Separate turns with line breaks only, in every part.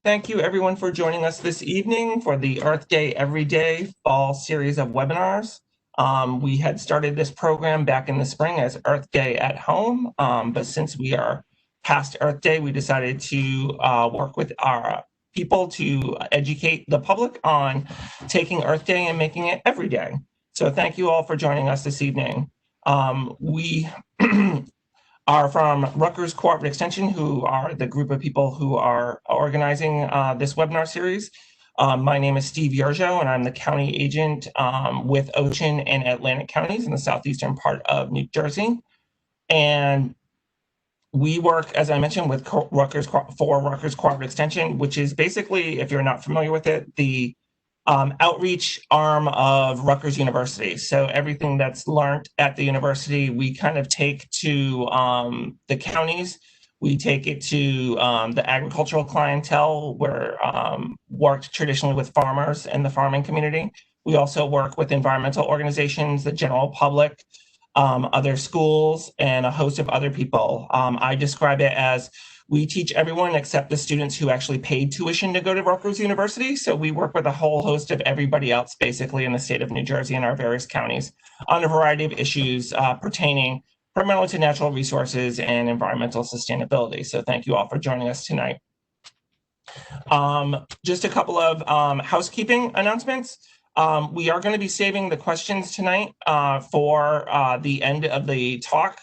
Thank you everyone for joining us this evening for the Earth Day Every Day fall series of webinars. We had started this program back in the spring as Earth Day at Home, but since we are past Earth Day, we decided to work with our people to educate the public on taking Earth Day and making it every day. So thank you all for joining us this evening. We are from Rutgers Cooperative Extension, who are the group of people who are organizing this webinar series. My name is Steve Yerjo, and I'm the county agent with Ocean and Atlantic counties in the southeastern part of New Jersey. And we work, as I mentioned, with Rutgers Cooperative Extension, which is basically, if you're not familiar with it, the outreach arm of Rutgers University. So everything that's learned at the university, we kind of take to the counties. We take it to the agricultural clientele. We're worked traditionally with farmers and the farming community. We also work with environmental organizations, the general public, other schools, and a host of other people. I describe it as we teach everyone except the students who actually paid tuition to go to Rutgers University. So we work with a whole host of everybody else basically in the state of New Jersey and our various counties on a variety of issues pertaining primarily to natural resources and environmental sustainability. So thank you all for joining us tonight. Just a couple of housekeeping announcements. We are going to be saving the questions tonight for the end of the talk.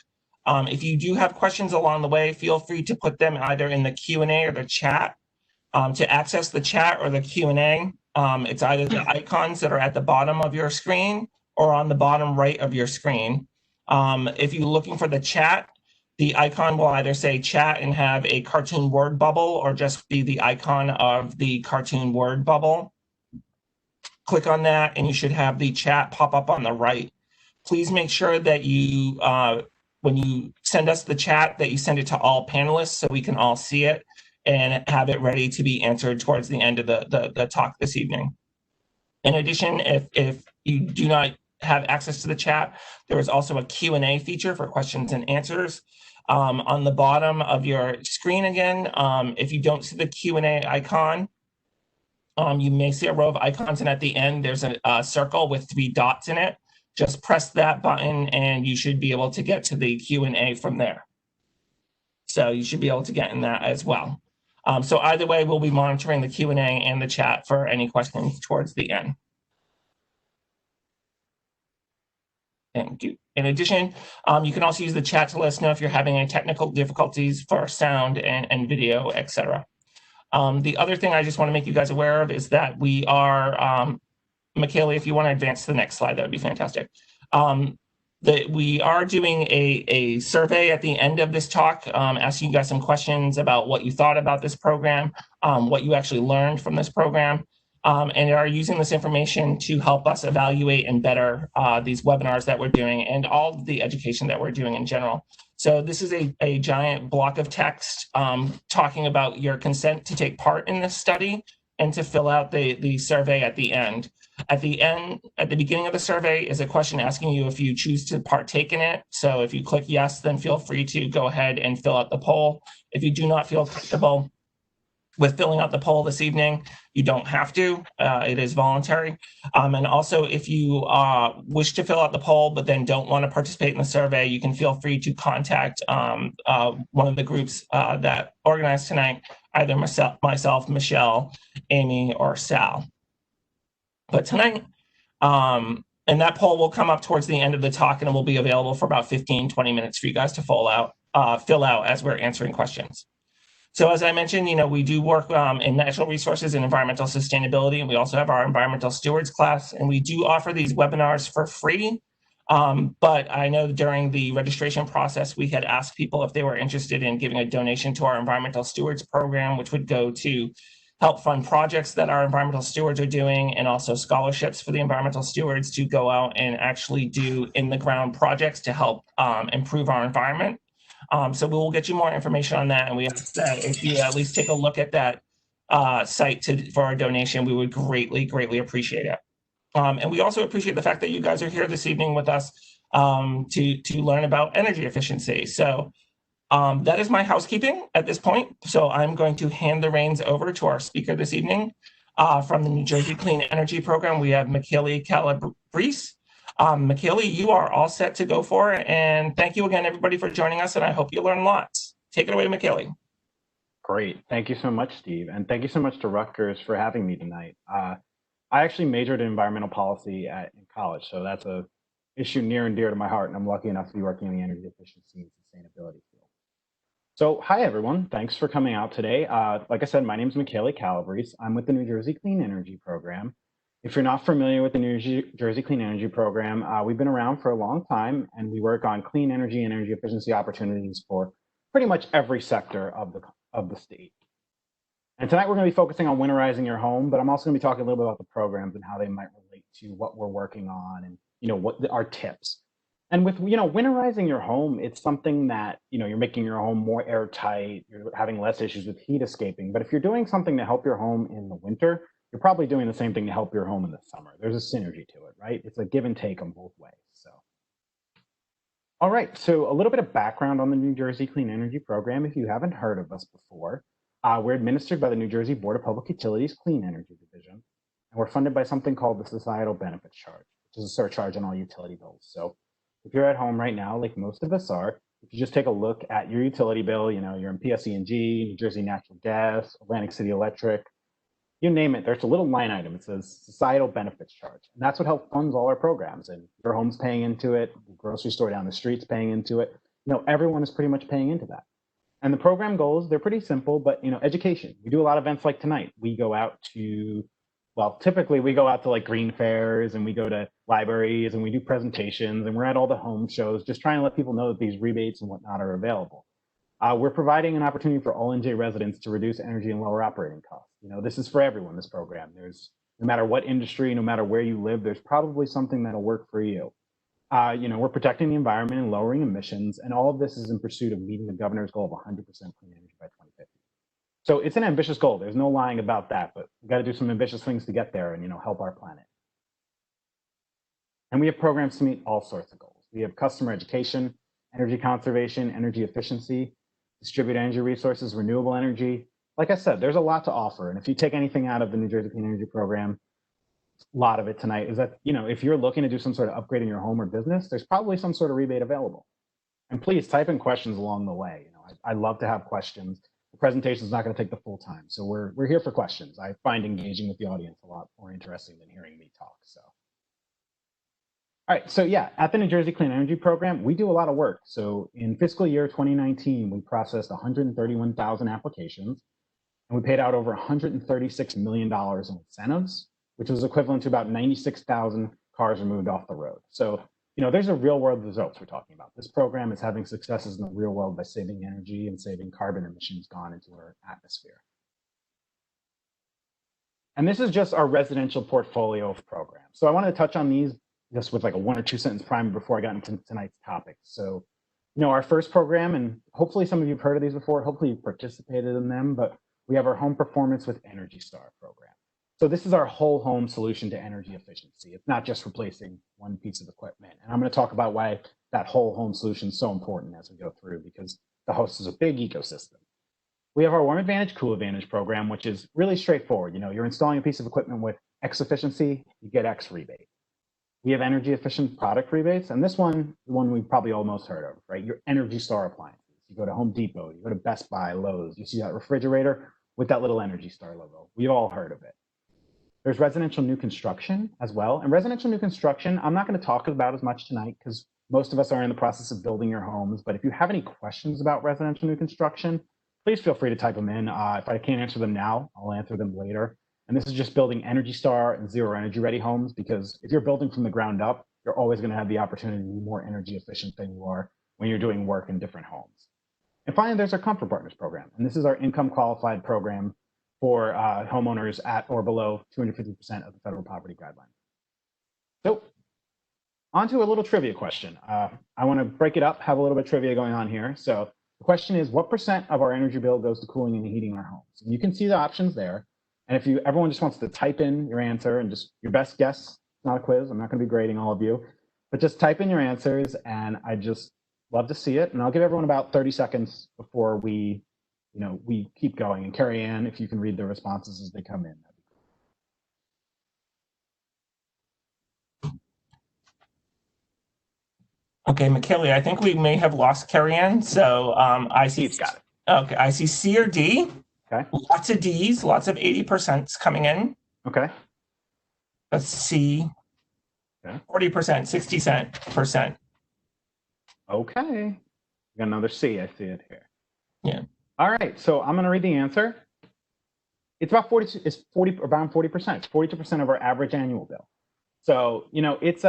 If you do have questions along the way, feel free to put them either in the Q&A or the chat. To access the chat or the Q&A, it's either the icons that are at the bottom of your screen or on the bottom right of your screen. If you're looking for the chat, the icon will either say chat and have a cartoon word bubble or just be the icon of the cartoon word bubble. Click on that and you should have the chat pop up on the right. Please make sure that you when you send us the chat, that you send it to all panelists so we can all see it and have it ready to be answered towards the end of the talk this evening. In addition, if you do not have access to the chat, there is also a Q&A feature for questions and answers. On the bottom of your screen again, if you don't see the Q&A icon, you may see a row of icons, and at the end, there's a circle with 3 dots in it. Just press that button and you should be able to get to the Q&A from there. So you should be able to get in that as well. So either way, we'll be monitoring the Q&A and the chat for any questions towards the end. Thank you. In addition, you can also use the chat to let us know if you're having any technical difficulties for sound and video, etc. The other thing I just want to make you guys aware of is that we are Michele, if you want to advance to the next slide, that would be fantastic. We are doing a survey at the end of this talk, asking you guys some questions about what you thought about this program, what you actually learned from this program, and are using this information to help us evaluate and better these webinars that we're doing and all of the education that we're doing in general. So this is a giant block of text talking about your consent to take part in this study and to fill out the survey at the end. At the beginning of the survey is a question asking you if you choose to partake in it. So if you click yes, then feel free to go ahead and fill out the poll. If you do not feel comfortable with filling out the poll this evening, you don't have to. It is voluntary. And also, if you wish to fill out the poll but then don't want to participate in the survey, you can feel free to contact one of the groups that organized tonight, either myself, Michelle, Amy, or Sal. But tonight, and that poll will come up towards the end of the talk, and it will be available for about 15-20 minutes for you guys to fill out as we're answering questions. So as I mentioned, we do work in natural resources and environmental sustainability, and we also have our environmental stewards class, and we do offer these webinars for free. But I know during the registration process, we had asked people if they were interested in giving a donation to our environmental stewards program, which would go to help fund projects that our environmental stewards are doing, and also scholarships for the environmental stewards to go out and actually do in-the-ground projects to help improve our environment. So we will get you more information on that, and we ask that if you at least take a look at that site for our donation, we would greatly appreciate it. And we also appreciate the fact that you guys are here this evening with us to learn about energy efficiency. So That is my housekeeping at this point. So I'm going to hand the reins over to our speaker this evening. From the New Jersey Clean Energy Program, we have Michele Calabrese. Michele, you are all set to go for it. And thank you again, everybody, for joining us. And I hope you learn lots. Take it away, Michele.
Great. Thank you so much, Steve. And thank you so much to Rutgers for having me tonight. I actually majored in environmental policy in college, so that's a issue near and dear to my heart, and I'm lucky enough to be working in the energy efficiency and sustainability field. So hi, everyone. Thanks for coming out today. Like I said, my name is Michele Calabrese. I'm with the New Jersey Clean Energy Program. If you're not familiar with the New Jersey Clean Energy Program, we've been around for a long time, and we work on clean energy and energy efficiency opportunities for pretty much every sector of the state. And tonight we're going to be focusing on winterizing your home, but I'm also going to be talking a little bit about the programs and how they might relate to what we're working on and what our tips. And with winterizing your home, it's something that you're making your home more airtight, you're having less issues with heat escaping. But if you're doing something to help your home in the winter, you're probably doing the same thing to help your home in the summer. There's a synergy to it, right? It's a give and take on both ways. So all right, so a little bit of background on the New Jersey Clean Energy Program if you haven't heard of us before. We're administered by the New Jersey Board of Public Utilities Clean Energy Division, and we're funded by something called the Societal Benefits Charge, which is a surcharge on all utility bills. So if you're at home right now, like most of us are, if you just take a look at your utility bill, you're in PSE&G, New Jersey Natural Gas, Atlantic City Electric, you name it, there's a little line item. It says Societal Benefits Charge. And that's what helps funds all our programs. And your home's paying into it, the grocery store down the street's paying into it. Everyone is pretty much paying into that. And the program goals, they're pretty simple, but education. We do a lot of events like tonight. We go out to, typically we go out to like green fairs and we go to libraries and we do presentations and we're at all the home shows, just trying to let people know that these rebates and whatnot are available. We're providing an opportunity for all NJ residents to reduce energy and lower operating costs. This is for everyone, this program. No matter what industry, no matter where you live, there's probably something that'll work for you. We're protecting the environment and lowering emissions, and all of this is in pursuit of meeting the governor's goal of 100% clean energy by 2050. So it's an ambitious goal. There's no lying about that, but we've got to do some ambitious things to get there and help our planet. And we have programs to meet all sorts of goals. We have customer education, energy conservation, energy efficiency, distributed energy resources, renewable energy. Like I said, there's a lot to offer. And if you take anything out of the New Jersey Clean Energy Program, a lot of it tonight is that, if you're looking to do some sort of upgrade in your home or business, there's probably some sort of rebate available. And please type in questions along the way. I love to have questions. The presentation is not going to take the full time. So we're here for questions. I find engaging with the audience a lot more interesting than hearing me talk. So. All right, so yeah, at the New Jersey Clean Energy Program, we do a lot of work. So in fiscal year 2019, we processed 131,000 applications, and we paid out over $136 million in incentives, which was equivalent to about 96,000 cars removed off the road. So, there's a real world results we're talking about. This program is having successes in the real world by saving energy and saving carbon emissions gone into our atmosphere. And this is just our residential portfolio of programs. So I wanted to touch on these just with like a 1 or 2 sentence primer before I got into tonight's topic. So, our first program, and hopefully some of you have heard of these before, hopefully you've participated in them, but we have our Home Performance with Energy Star program. So this is our whole home solution to energy efficiency. It's not just replacing one piece of equipment. And I'm going to talk about why that whole home solution is so important as we go through, because the house is a big ecosystem. We have our Warm Advantage, Cool Advantage program, which is really straightforward. You're installing a piece of equipment with X efficiency, you get X rebate. We have energy efficient product rebates, and this one, the one we've probably almost heard of, right? Your Energy Star appliances. You go to Home Depot, you go to Best Buy, Lowe's, you see that refrigerator with that little Energy Star logo. We've all heard of it. There's residential new construction as well. And residential new construction, I'm not going to talk about as much tonight because most of us are in the process of building your homes. But if you have any questions about residential new construction, please feel free to type them in. If I can't answer them now, I'll answer them later. And this is just building Energy Star and zero energy ready homes, because if you're building from the ground up, you're always going to have the opportunity to be more energy efficient than you are when you're doing work in different homes. And finally, there's our Comfort Partners program. And this is our income qualified program for homeowners at or below 250% of the federal poverty guideline. So on to a little trivia question. I want to break it up, have a little bit of trivia going on here. So the question is, what percent of our energy bill goes to cooling and heating our homes? And you can see the options there. And if everyone just wants to type in your answer and just your best guess, it's not a quiz, I'm not going to be grading all of you, but just type in your answers, and I just Love to see it. And I'll give everyone about 30 seconds before we keep going. And Carrie Ann, if you can read the responses as they come in.
Okay, Michele, I think we may have lost Carrie Ann. So I see.
Steve's got it.
Okay, I see C or D.
Okay.
Lots of Ds, lots of 80% coming in.
Okay.
Let's see.
Okay.
40%, 60%.
Okay. Got another C. I see it here.
Yeah.
All right. So I'm going to read the answer. It's about 40. It's 40, around 40%. It's 42% of our average annual bill. So, it's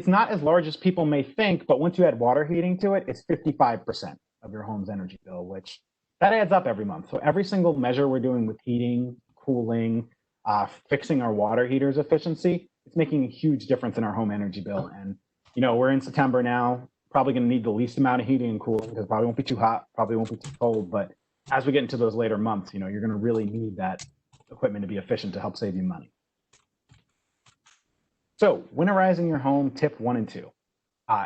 not as large as people may think, but once you add water heating to it, it's 55% of your home's energy bill, which that adds up every month. So every single measure we're doing with heating, cooling, fixing our water heaters efficiency, it's making a huge difference in our home energy bill. And, we're in September now, probably going to need the least amount of heating and cooling because it probably won't be too hot, probably won't be too cold. But as we get into those later months, you're going to really need that equipment to be efficient to help save you money. So, winterizing your home, tip 1 and 2.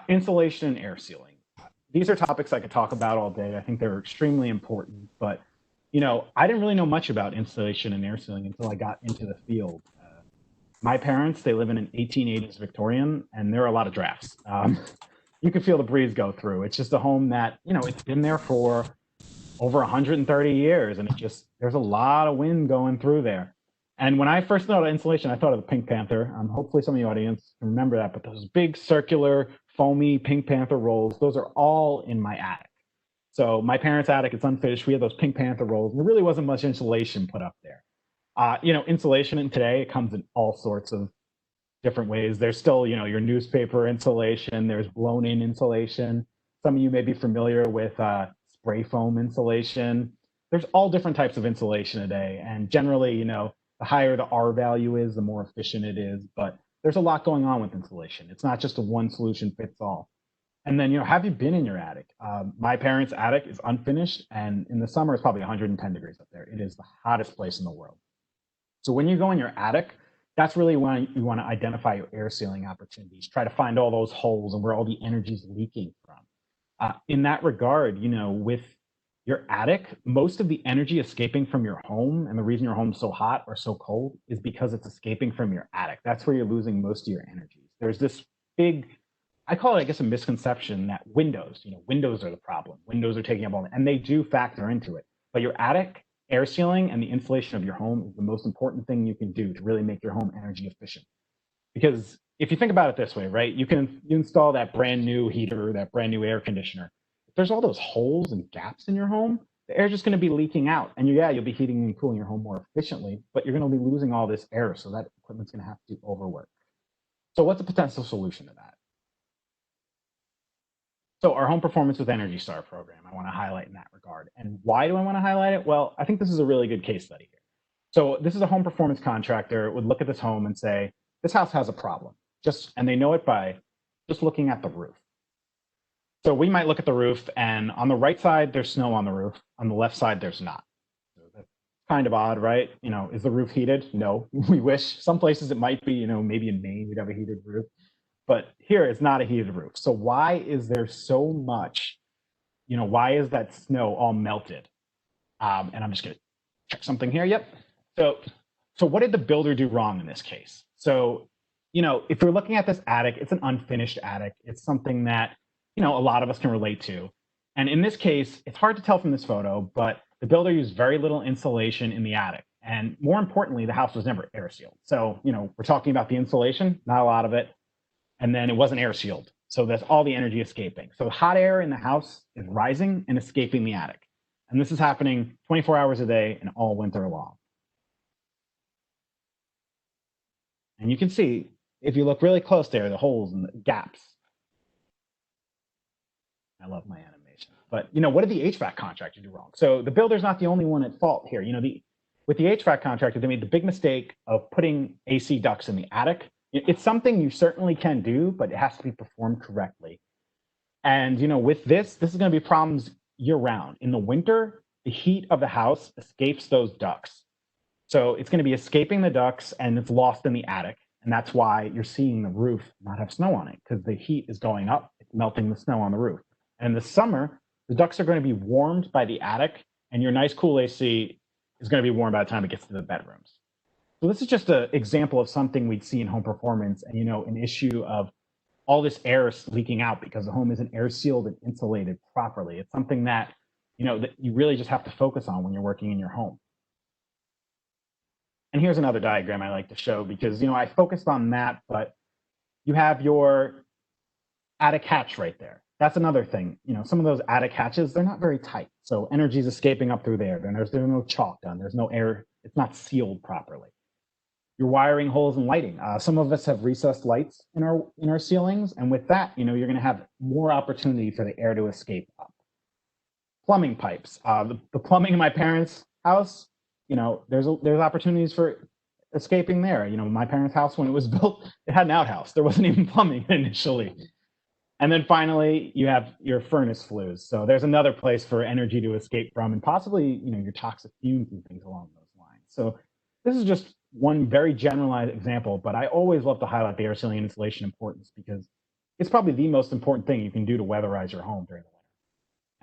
Insulation and air sealing. These are topics I could talk about all day. I think they're extremely important, but I didn't really know much about insulation and air sealing until I got into the field. My parents, they live in an 1880s Victorian, and there are a lot of drafts. You can feel the breeze go through. It's just a home that, it's been there for over 130 years, and there's a lot of wind going through there. And when I first thought of insulation, I thought of the Pink Panther. Hopefully some of the audience can remember that, but those big circular, foamy Pink Panther rolls, those are all in my attic. So my parents' attic, it's unfinished. We had those Pink Panther rolls, and there really wasn't much insulation put up there. Insulation in today, it comes in all sorts of different ways. There's still, your newspaper insulation. There's blown-in insulation. Some of you may be familiar with spray foam insulation. There's all different types of insulation today, and generally, the higher the R value is, the more efficient it is. But there's a lot going on with insulation. It's not just a one solution fits all. And then, have you been in your attic? My parents' attic is unfinished, and in the summer, it's probably 110 degrees up there. It is the hottest place in the world. So when you go in your attic, that's really when you want to identify your air sealing opportunities. Try to find all those holes and where all the energy is leaking from. In that regard, with your attic, most of the energy escaping from your home, and the reason your home's so hot or so cold is because it's escaping from your attic. That's where you're losing most of your energy. There's this big, I call it, I guess, a misconception that windows are the problem. Windows are taking up all, and they do factor into it. But your attic, air sealing, and the insulation of your home is the most important thing you can do to really make your home energy efficient. Because if you think about it this way, right, you install that brand new heater, that brand new air conditioner. If there's all those holes and gaps in your home, the air's just going to be leaking out. And you'll be heating and cooling your home more efficiently, but you're going to be losing all this air. So that equipment's going to have to do overwork. So what's a potential solution to that? So our Home Performance with Energy Star program, I want to highlight in that regard. And why do I want to highlight it? Well, I think this is a really good case study here. So this is a home performance contractor would look at this home and say, this house has a problem. And they know it by just looking at the roof. So we might look at the roof, and on the right side, there's snow on the roof. On the left side, there's not. So that's kind of odd, right? Is the roof heated? No, we wish. Some places it might be, maybe in Maine, we'd have a heated roof. But here, it's not a heated roof. So why is there so much, why is that snow all melted? And I'm just going to check something here. Yep. So what did the builder do wrong in this case? So, if you're looking at this attic, it's an unfinished attic. It's something that, a lot of us can relate to. And in this case, it's hard to tell from this photo, but the builder used very little insulation in the attic. And more importantly, the house was never air sealed. So, we're talking about the insulation, not a lot of it. And then it wasn't air sealed. So that's all the energy escaping. So the hot air in the house is rising and escaping the attic. And this is happening 24 hours a day and all winter long. And you can see, if you look really close there, the holes and the gaps. I love my animation. But, what did the HVAC contractor do wrong? So the builder's not the only one at fault here. With the HVAC contractor, they made the big mistake of putting AC ducts in the attic. It's something you certainly can do, but it has to be performed correctly. And, with this is going to be problems year round. In the winter, the heat of the house escapes those ducts. So it's going to be escaping the ducts and it's lost in the attic. And that's why you're seeing the roof not have snow on it, because the heat is going up, it's melting the snow on the roof. And in the summer, the ducts are going to be warmed by the attic, and your nice cool AC is going to be warm by the time it gets to the bedrooms. So this is just an example of something we'd see in home performance, and an issue of all this air is leaking out because the home isn't air sealed and insulated properly. It's something that that you really just have to focus on when you're working in your home. And here's another diagram I like to show because I focused on that, but you have your attic hatch right there. That's another thing. Some of those attic hatches, they're not very tight. So energy is escaping up through there. There's no chalk done. There's no air. It's not sealed properly. Your wiring holes and lighting. Some of us have recessed lights in our ceilings, and with that, you're going to have more opportunity for the air to escape up. Plumbing pipes. The plumbing in my parents' house, there's opportunities for escaping there. My parents' house, when it was built, it had an outhouse. There wasn't even plumbing initially. And then finally, you have your furnace flues. So there's another place for energy to escape from, and possibly, your toxic fumes and things along those lines. So this is just one very generalized example, but I always love to highlight the air sealing and insulation importance because it's probably the most important thing you can do to weatherize your home during the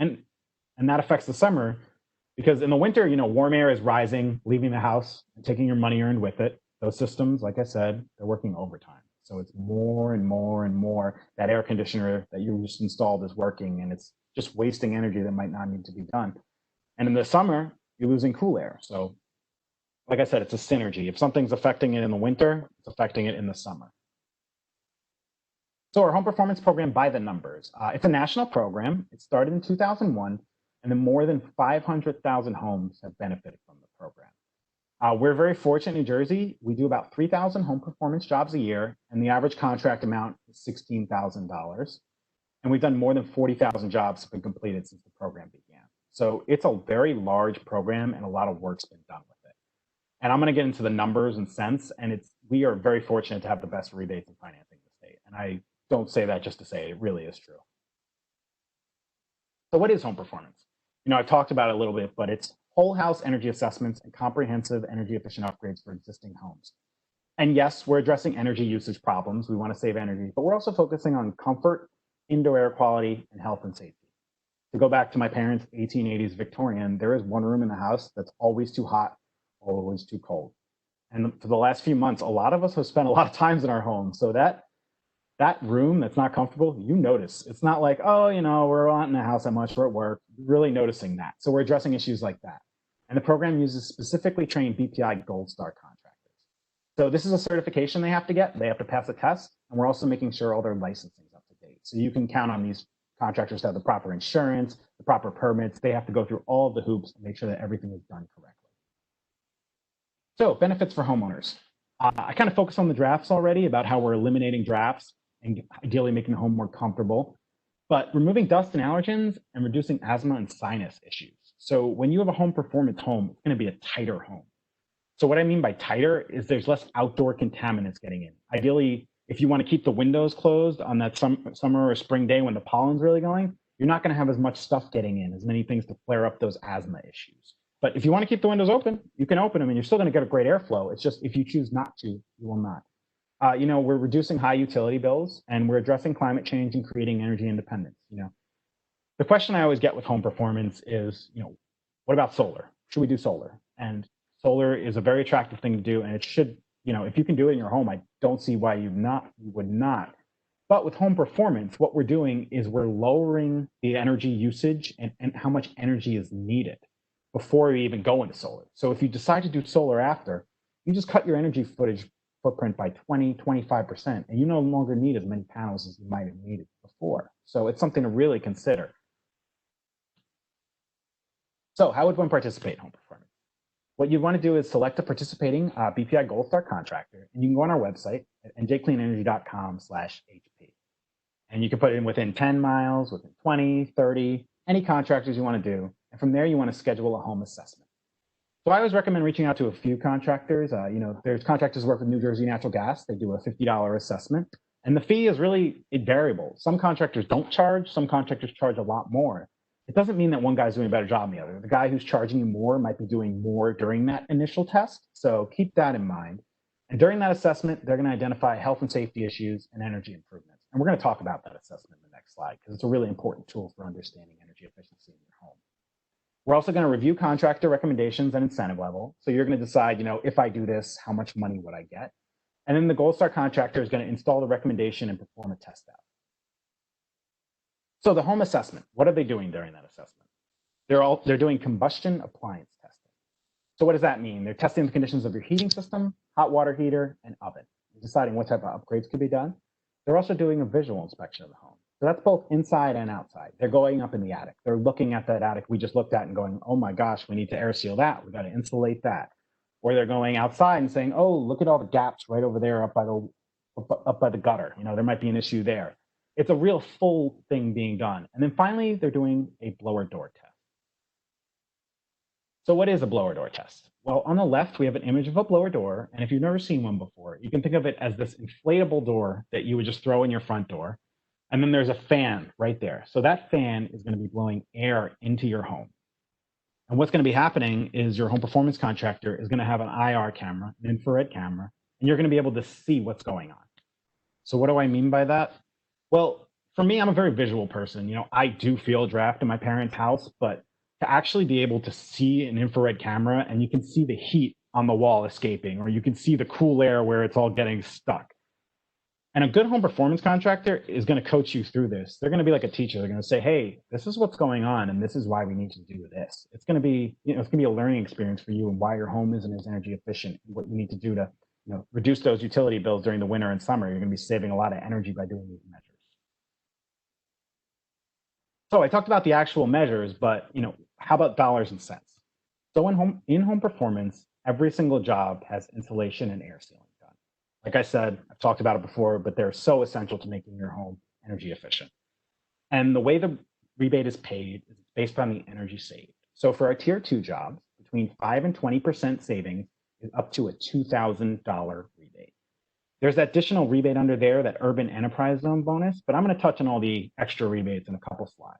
winter. And that affects the summer because in the winter, warm air is rising, leaving the house, and taking your money earned with it. Those systems, like I said, they're working overtime. So it's more and more and more that air conditioner that you just installed is working, and it's just wasting energy that might not need to be done. And in the summer, you're losing cool air. So like I said, it's a synergy. If something's affecting it in the winter, it's affecting it in the summer. So our home performance program by the numbers. It's a national program. It started in 2001, and then more than 500,000 homes have benefited from the program. We're very fortunate in New Jersey. We do about 3,000 home performance jobs a year, and the average contract amount is $16,000. And we've done more than 40,000 jobs have been completed since the program began. So it's a very large program, and a lot of work's been done with it. And I'm going to get into the numbers and cents, and we are very fortunate to have the best rebates and financing in the state. And I don't say that just to say it, it really is true. So what is home performance? I've talked about it a little bit, but it's whole house energy assessments and comprehensive energy efficient upgrades for existing homes. And yes, we're addressing energy usage problems. We want to save energy, but we're also focusing on comfort, indoor air quality, and health and safety. To go back to my parents' 1880s Victorian, there is one room in the house that's always too hot, always too cold. And for the last few months, a lot of us have spent a lot of times in our home. So that room that's not comfortable, you notice. It's not like, we're not in the house that much, we're at work. You're really noticing that. So we're addressing issues like that. And the program uses specifically trained BPI Gold Star contractors. So this is a certification they have to get. They have to pass a test. And we're also making sure all their licensing is up to date. So you can count on these contractors to have the proper insurance, the proper permits. They have to go through all of the hoops and make sure that everything is done correctly. So benefits for homeowners. I kind of focused on the drafts already about how we're eliminating drafts and ideally making the home more comfortable, but removing dust and allergens and reducing asthma and sinus issues. So when you have a home performance home, it's going to be a tighter home. So what I mean by tighter is there's less outdoor contaminants getting in. Ideally, if you want to keep the windows closed on that summer or spring day when the pollen's really going, you're not going to have as much stuff getting in, as many things to flare up those asthma issues. But if you want to keep the windows open, you can open them and you're still going to get a great airflow. It's just if you choose not to, you will not. We're reducing high utility bills and we're addressing climate change and creating energy independence. The question I always get with home performance is, what about solar? Should we do solar? And solar is a very attractive thing to do, and it should, if you can do it in your home, I don't see why you would not. But with home performance, what we're doing is we're lowering the energy usage and how much energy is needed before we even go into solar. So if you decide to do solar after, you just cut your energy footprint by 20-25%, and you no longer need as many panels as you might have needed before. So it's something to really consider. So how would one participate in home performance? What you want to do is select a participating BPI Gold Star contractor, and you can go on our website at njcleanenergy.com/HP. And you can put it in within 10 miles, within 20, 30, any contractors you want to do. And from there, you want to schedule a home assessment. So I always recommend reaching out to a few contractors. There's contractors who work with New Jersey Natural Gas. They do a $50 assessment. And the fee is really variable. Some contractors don't charge. Some contractors charge a lot more. It doesn't mean that one guy's doing a better job than the other. The guy who's charging you more might be doing more during that initial test. So keep that in mind. And during that assessment, they're going to identify health and safety issues and energy improvements. And we're going to talk about that assessment in the next next slide because it's a really important tool for understanding energy efficiency in your home. We're also going to review contractor recommendations and incentive level. So you're going to decide, if I do this, how much money would I get? And then the Gold Star contractor is going to install the recommendation and perform a test out. So the home assessment, what are they doing during that assessment? They're doing combustion appliance testing. So what does that mean? They're testing the conditions of your heating system, hot water heater, and oven, deciding what type of upgrades could be done. They're also doing a visual inspection of the home. So that's both inside and outside. They're going up in the attic. They're looking at that attic we just looked at and going, oh my gosh, we need to air seal that. We got to insulate that. Or they're going outside and saying, oh, look at all the gaps right over there up by the gutter. There might be an issue there. It's a real full thing being done. And then finally, they're doing a blower door test. So what is a blower door test? Well, on the left, we have an image of a blower door. And if you've never seen one before, you can think of it as this inflatable door that you would just throw in your front door. And then there's a fan right there. So that fan is going to be blowing air into your home. And what's going to be happening is your home performance contractor is going to have an IR camera, an infrared camera, and you're going to be able to see what's going on. So what do I mean by that? Well, for me, I'm a very visual person. I do feel a draft in my parents' house, but to actually be able to see an infrared camera and you can see the heat on the wall escaping, or you can see the cool air where it's all getting stuck. And a good home performance contractor is going to coach you through this. They're going to be like a teacher. They're going to say, hey, this is what's going on, and this is why we need to do this. It's going to be, it's going to be a learning experience for you and why your home isn't as energy efficient, and what you need to do to, reduce those utility bills during the winter and summer. You're going to be saving a lot of energy by doing these measures. So I talked about the actual measures, but, how about dollars and cents? So in home performance, every single job has insulation and air sealing done. Like I said, I've talked about it before, but they're so essential to making your home energy efficient. And the way the rebate is paid is based on the energy saved. So for our tier 2 jobs, between 5 and 20% savings is up to a $2,000 rebate. There's that additional rebate under there, that urban enterprise zone bonus, but I'm going to touch on all the extra rebates in a couple slides.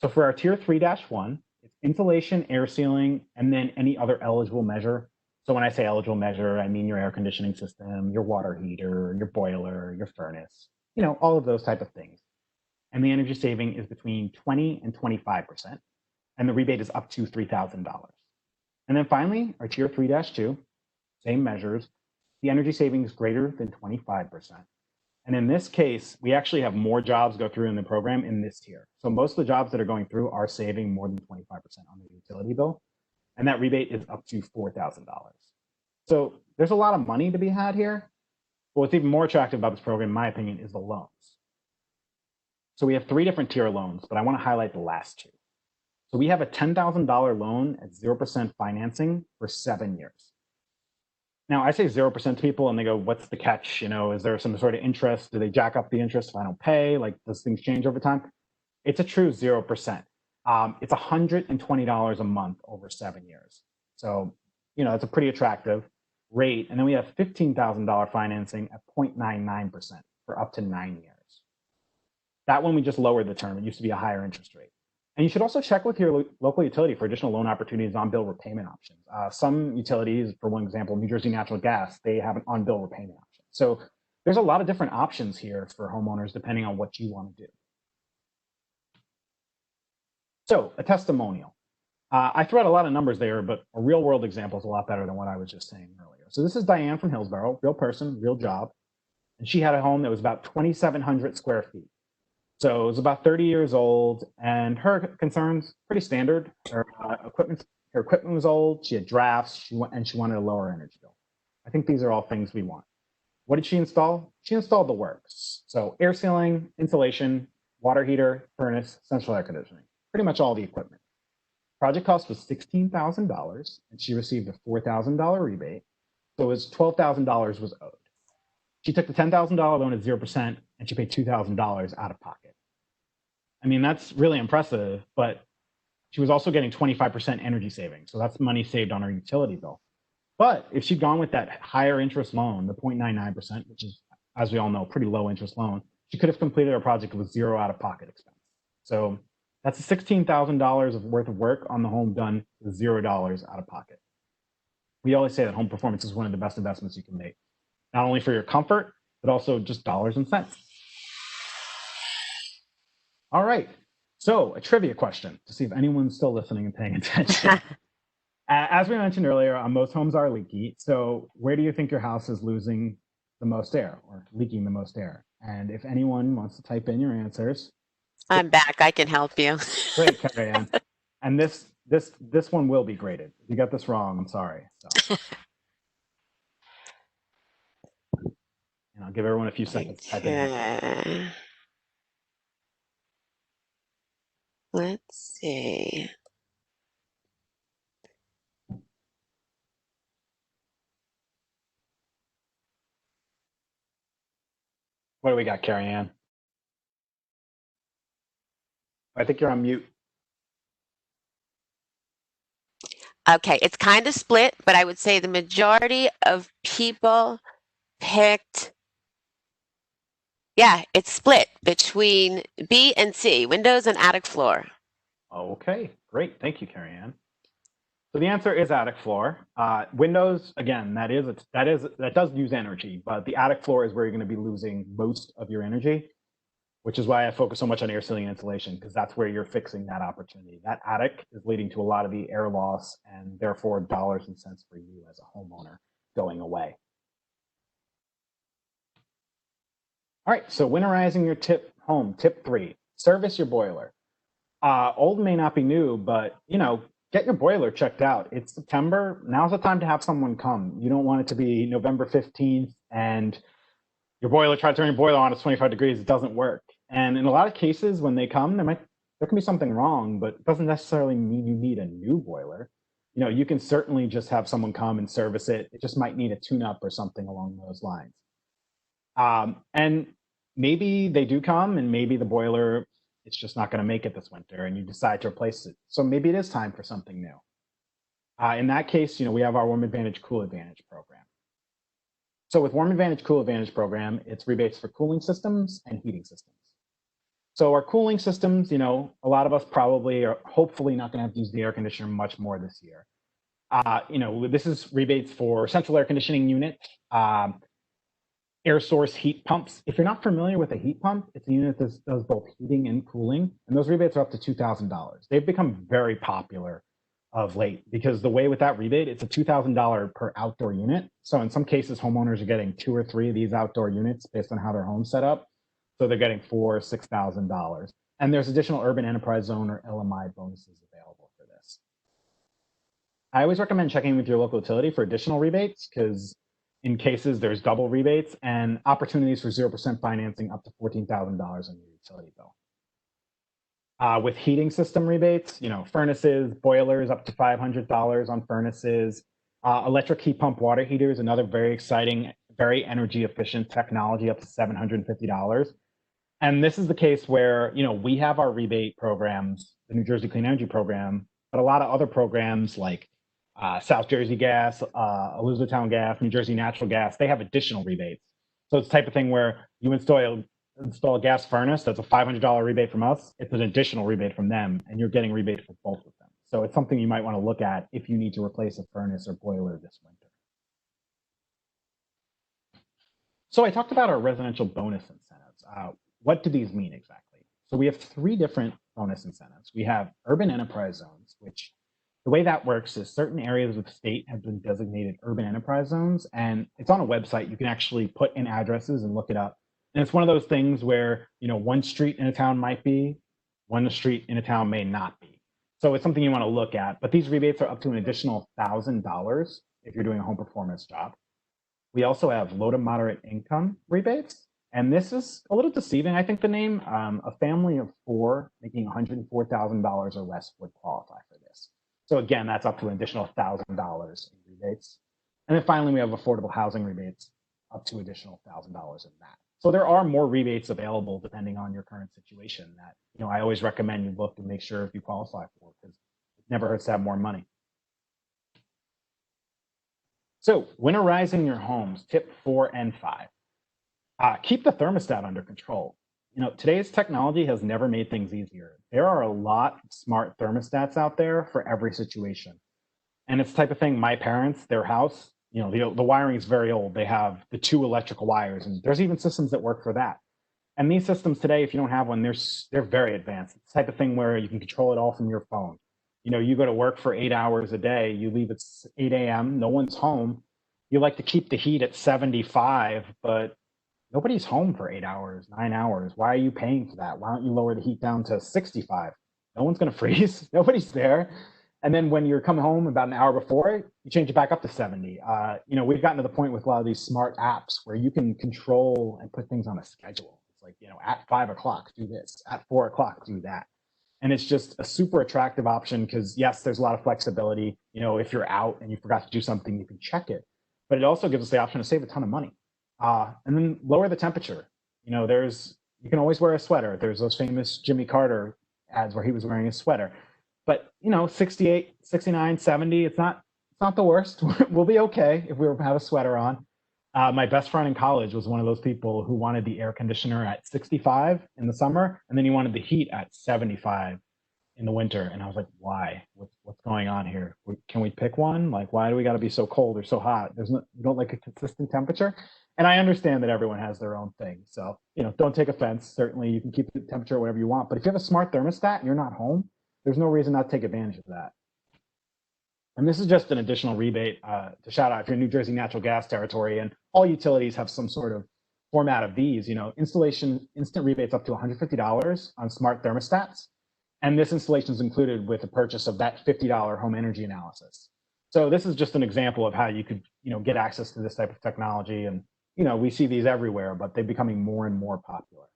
So for our tier 3-1, it's insulation, air sealing, and then any other eligible measure. So when I say eligible measure, I mean your air conditioning system, your water heater, your boiler, your furnace, all of those type of things. And the energy saving is between 20 and 25%, and the rebate is up to $3,000. And then finally, our tier 3-2, same measures, the energy saving is greater than 25%. And in this case, we actually have more jobs go through in the program in this tier. So most of the jobs that are going through are saving more than 25% on the utility bill. And that rebate is up to $4,000. So there's a lot of money to be had here. But what's even more attractive about this program, in my opinion, is the loans. So we have 3 different tier loans, but I want to highlight the last 2. So we have a $10,000 loan at 0% financing for 7 years. Now, I say 0% to people and they go, what's the catch? Is there some sort of interest? Do they jack up the interest if I don't pay? Like, does things change over time? It's a true 0%. It's $120 a month over 7 years. So, it's a pretty attractive rate. And then we have $15,000 financing at 0.99% for up to 9 years. That one, we just lowered the term. It used to be a higher interest rate. And you should also check with your local utility for additional loan opportunities, on-bill repayment options. Some utilities, for one example, New Jersey Natural Gas, they have an on-bill repayment option. So there's a lot of different options here for homeowners depending on what you want to do. So a testimonial. I threw out a lot of numbers there, but a real world example is a lot better than what I was just saying earlier. So this is Diane from Hillsborough, real person, real job. And she had a home that was about 2,700 square feet. So it was about 30 years old, and her concerns, pretty standard. Her equipment was old, she had drafts, and she wanted a lower energy bill. I think these are all things we want. What did she install? She installed the works. So air sealing, insulation, water heater, furnace, central air conditioning, pretty much all the equipment. Project cost was $16,000, and she received a $4,000 rebate. So it was $12,000 was owed. She took the $10,000 loan at 0%, and she paid $2,000 out of pocket. I mean, that's really impressive, but she was also getting 25% energy savings. So that's money saved on her utility bill. But if she'd gone with that higher interest loan, the 0.99%, which is, as we all know, pretty low interest loan, she could have completed her project with 0 out of pocket expense. So that's $16,000 of worth of work on the home done with $0 out of pocket. We always say that home performance is one of the best investments you can make, not only for your comfort, but also just dollars and cents. All right. So a trivia question to see if anyone's still listening and paying attention. As we mentioned earlier, most homes are leaky. So where do you think your house is losing the most air or leaking the most air? And if anyone wants to type in your answers,
I'm back. I can help you.
great, Carrie Ann. And this one will be graded. If you got this wrong, I'm sorry. So, and I'll give everyone a few seconds to type in.
Okay. Let's see.
What do we got, Carrie Ann? I think you're on mute.
Okay, it's kind of split, but I would say the majority of people picked, yeah, it's split between B and C, windows and attic floor.
Okay, great. Thank you, Carrie Ann. So the answer is attic floor. Windows, again, that does use energy, but the attic floor is where you're going to be losing most of your energy, which is why I focus so much on air sealing and insulation, because that's where you're fixing that opportunity. That attic is leading to a lot of the air loss and therefore dollars and cents for you as a homeowner going away. All right, so winterizing your home, tip 3, service your boiler. Old may not be new, but get your boiler checked out. It's September. Now's the time to have someone come. You don't want it to be November 15th and your boiler, try to turn your boiler on, it's 25 degrees, it doesn't work. And in a lot of cases, when they come, there can be something wrong, but it doesn't necessarily mean you need a new boiler. You can certainly just have someone come and service it. It just might need a tune-up or something along those lines. And maybe they do come and maybe the boiler, it's just not going to make it this winter and you decide to replace it. So maybe it is time for something new. In that case, we have our Warm Advantage, Cool Advantage program. So with Warm Advantage, Cool Advantage program, it's rebates for cooling systems and heating systems. So our cooling systems, a lot of us probably are hopefully not going to have to use the air conditioner much more this year. This is rebates for central air conditioning units, air source heat pumps. If you're not familiar with a heat pump, it's a unit that does both heating and cooling, and those rebates are up to $2,000. They've become very popular of late because the way with that rebate, it's a $2,000 per outdoor unit. So in some cases, homeowners are getting 2 or 3 of these outdoor units based on how their home's set up. So they're getting $4,000 or $6,000. And there's additional urban enterprise zone or LMI bonuses available for this. I always recommend checking with your local utility for additional rebates because in cases there's double rebates and opportunities for 0% financing up to $14,000 on your utility bill. With heating system rebates, furnaces, boilers up to $500 on furnaces, electric heat pump water heaters, another very exciting, very energy efficient technology up to $750. And this is the case where, we have our rebate programs, the New Jersey Clean Energy Program, but a lot of other programs like South Jersey Gas, Elizabethtown Gas, New Jersey Natural Gas, they have additional rebates. So it's the type of thing where you install a gas furnace, that's a $500 rebate from us, it's an additional rebate from them, and you're getting rebate for both of them. So it's something you might want to look at if you need to replace a furnace or boiler this winter. So I talked about our residential bonus incentives. What do these mean exactly? So we have 3 different bonus incentives. We have urban enterprise zones, which the way that works is certain areas of the state have been designated urban enterprise zones, and it's on a website. You can actually put in addresses and look it up. And it's one of those things where, one street in a town might be, one street in a town may not be. So it's something you want to look at. But these rebates are up to an additional $1,000 if you're doing a home performance job. We also have low to moderate income rebates. And this is a little deceiving, I think, the name. A family of 4 making $104,000 or less would qualify for this. So again, that's up to an additional $1,000 in rebates. And then finally, we have affordable housing rebates up to additional $1,000 in that. So there are more rebates available depending on your current situation that, I always recommend you look and make sure if you qualify for, because it never hurts to have more money. So winterizing your homes, tip 4 and 5. Keep the thermostat under control. Today's technology has never made things easier. There are a lot of smart thermostats out there for every situation. And it's the type of thing, my parents, their house, the wiring is very old. They have the 2 electrical wires, and there's even systems that work for that. And these systems today, if you don't have one, they're very advanced. It's the type of thing where you can control it all from your phone. You know, you go to work for 8 hours a day, you leave at 8 a.m., no one's home. You like to keep the heat at 75, but nobody's home for 8 hours, 9 hours. Why are you paying for that? Why don't you lower the heat down to 65? No one's going to freeze. Nobody's there. And then when you're coming home about an hour before, you change it back up to 70. You know, we've gotten to the point with a lot of these smart apps where you can control and put things on a schedule. It's like, you know, at 5 o'clock, do this. At 4 o'clock, do that. And it's just a super attractive option because, yes, there's a lot of flexibility. You know, if you're out and you forgot to do something, you can check it. But it also gives us the option to save a ton of money. And then lower the temperature. You know, you can always wear a sweater. There's those famous Jimmy Carter ads where he was wearing a sweater. But, you know, 68, 69, 70, it's not the worst. We'll be okay if we have a sweater on. My best friend in college was one of those people who wanted the air conditioner at 65 in the summer, and then he wanted the heat at 75 in the winter. And I was like, why? What's going on here? Can we pick one? Like, why do we got to be so cold or so hot? You don't like a consistent temperature? And I understand that everyone has their own thing. So, you know, don't take offense. Certainly you can keep the temperature whatever you want. But if you have a smart thermostat and you're not home, there's no reason not to take advantage of that. And this is just an additional rebate to shout out if you're in New Jersey natural gas territory, and all utilities have some sort of format of these, you know, installation instant rebates up to $150 on smart thermostats. And this installation is included with the purchase of that $50 home energy analysis. So this is just an example of how you could, you know, get access to this type of technology. And, you know, we see these everywhere, but they're becoming more and more popular.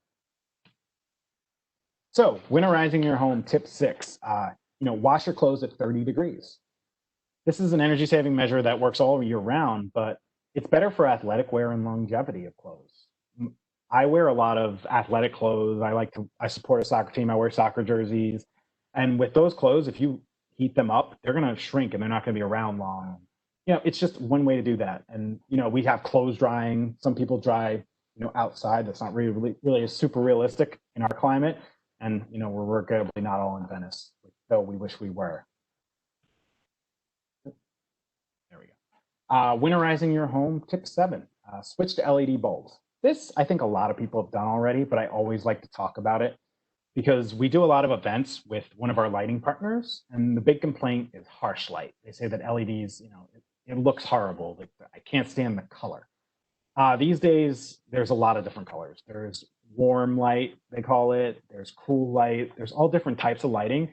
So winterizing your home, tip 6, you know, wash your clothes at 30 degrees. This is an energy saving measure that works all year round, but it's better for athletic wear and longevity of clothes. I wear a lot of athletic clothes. I support a soccer team. I wear soccer jerseys. And with those clothes, if you heat them up, they're going to shrink and they're not going to be around long. You know, it's just one way to do that. And, you know, we have clothes drying. Some people dry, you know, outside. That's not really super realistic in our climate. And, you know, we're regrettably not all in Venice, though we wish we were. There we go. Winterizing your home, tip 7, switch to LED bulbs. This, I think a lot of people have done already, but I always like to talk about it because we do a lot of events with one of our lighting partners, and the big complaint is harsh light. They say that LEDs, you know, it looks horrible. Like, I can't stand the color. These days, there's a lot of different colors. There's warm light, they call it. There's cool light. There's all different types of lighting.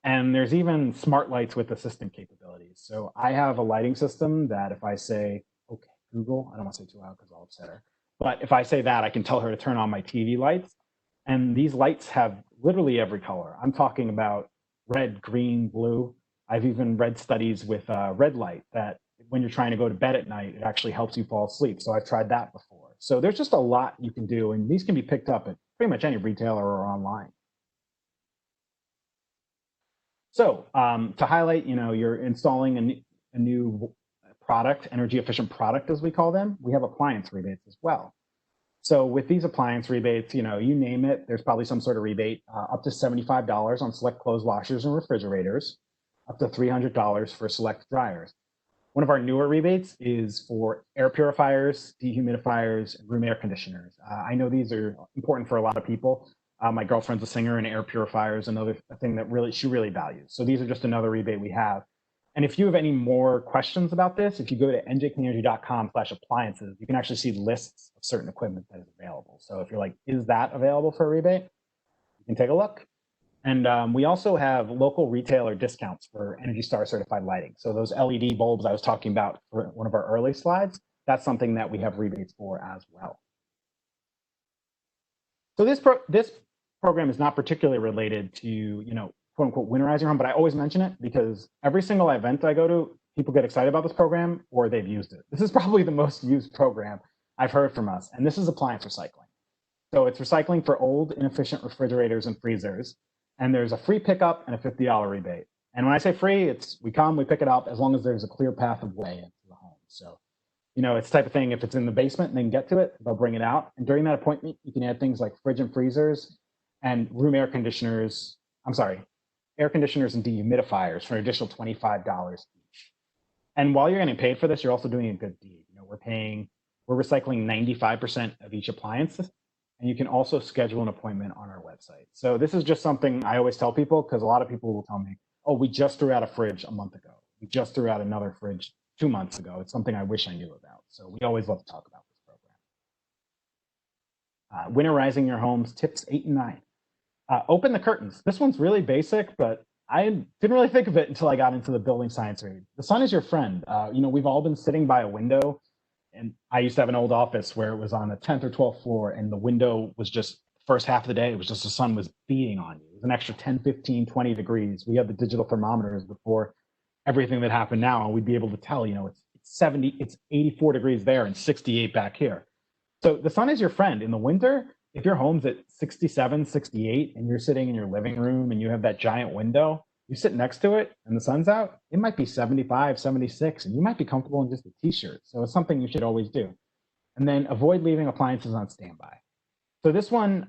And there's even smart lights with assistant capabilities. So I have a lighting system that if I say, okay, Google, I don't want to say too loud because I'll upset her. But if I say that, I can tell her to turn on my TV lights. And these lights have literally every color. I'm talking about red, green, blue. I've even read studies with red light that when you're trying to go to bed at night, it actually helps you fall asleep. So I've tried that before. So there's just a lot you can do. And these can be picked up at pretty much any retailer or online. So to highlight, you know, you're installing a new product, energy efficient product, as we call them, we have appliance rebates as well. So with these appliance rebates, you know, you name it, there's probably some sort of rebate, up to $75 on select clothes washers and refrigerators, up to $300 for select dryers. One of our newer rebates is for air purifiers, dehumidifiers, and room air conditioners. I know these are important for a lot of people. My girlfriend's a singer, and air purifier is another thing that she really values. So these are just another rebate we have. And if you have any more questions about this, if you go to njcleanenergy.com/appliances, you can actually see lists of certain equipment that is available. So if you're like, is that available for a rebate? You can take a look. And we also have local retailer discounts for Energy Star certified lighting. So those LED bulbs I was talking about for one of our early slides, that's something that we have rebates for as well. So this program is not particularly related to, you know, quote unquote winterizing your home, but I always mention it because every single event I go to, people get excited about this program or they've used it. This is probably the most used program I've heard from us. And this is appliance recycling. So it's recycling for old, inefficient refrigerators and freezers. And there's a free pickup and a $50 rebate. And when I say free, we pick it up as long as there's a clear path of way into the home. So, you know, it's the type of thing, if it's in the basement and they can get to it, they'll bring it out. And during that appointment, you can add things like fridge and freezers and air conditioners and dehumidifiers for an additional $25 each. And while you're getting paid for this, you're also doing a good deed. You know, we're recycling 95% of each appliance And you can also schedule an appointment on our website. So this is just something I always tell people, because a lot of people will tell me, oh, we just threw out a fridge a month ago. We just threw out another fridge 2 months ago. It's something I wish I knew about. So we always love to talk about this program. Winterizing your homes, tips 8 and 9. Open the curtains. This one's really basic, but I didn't really think of it until I got into the building science read. The sun is your friend. We've all been sitting by a window, and I used to have an old office where it was on the 10th or 12th floor, and the window was just first half of the day, it was just the sun was beating on you. It was an extra 10, 15, 20 degrees. We had the digital thermometers before everything that happened now, and we'd be able to tell, it's 70, it's 84 degrees there and 68 back here. So the sun is your friend. In the winter, if your home's at 67, 68, and you're sitting in your living room and you have that giant window, you sit next to it and the sun's out, it might be 75, 76, and you might be comfortable in just a t-shirt. So it's something you should always do. And then avoid leaving appliances on standby. So this one